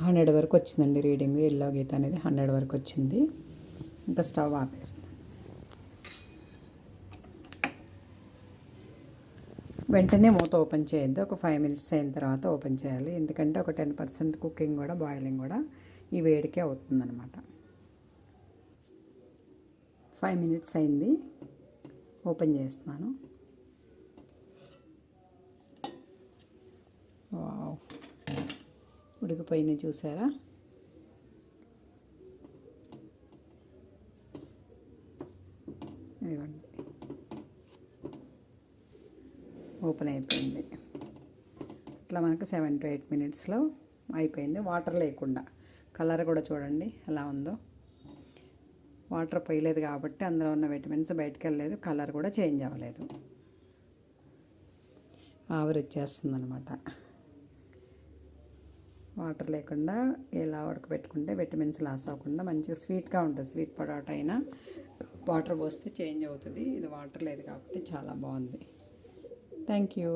100 వరకు వచ్చిందండి reading. Yellow గీత అనేది 100 వరకు వచ్చింది. ఇంకా స్టవ్ ఆపేస్తాను. వెంటనే మూత ఓపెన్ చేయొద్దు. ఒక 5 మినిట్స్ అయిన తర్వాత ఓపెన్ చేయాలి. ఎందుకంటే ఒక 10% కుకింగ్ కూడా, బాయిలింగ్ కూడా ఈ వేడికే అవుతుందన్నమాట. 5 మినిట్స్ అయింది. ఓపెన్ చేస్తున్నాను. వావ్, ఉడికిపోయినాయి చూసారా? ఇదిగోండి, ఓపెన్ అయిపోయింది. ఇట్లా మనకు 7 to 8 మినిట్స్లో అయిపోయింది. వాటర్ లేకుండా. కలర్ కూడా చూడండి ఎలా ఉందో. వాటర్ పోయలేదు కాబట్టి అందులో ఉన్న విటమిన్స్ బయటకు వెళ్ళలేదు. కలర్ కూడా చేంజ్ అవ్వలేదు. ఆవిరి వచ్చేస్తుంది అనమాట. వాటర్ లేకుండా ఇలా ఉడకబెట్టుకుంటే విటమిన్స్ లాస్ అవ్వకుండా మంచిగా స్వీట్గా ఉంటుంది. స్వీట్ పొటాటో అయినా వాటర్ పోస్తే చేంజ్ అవుతుంది. ఇది వాటర్ లేదు కాబట్టి చాలా బాగుంది. Thank you.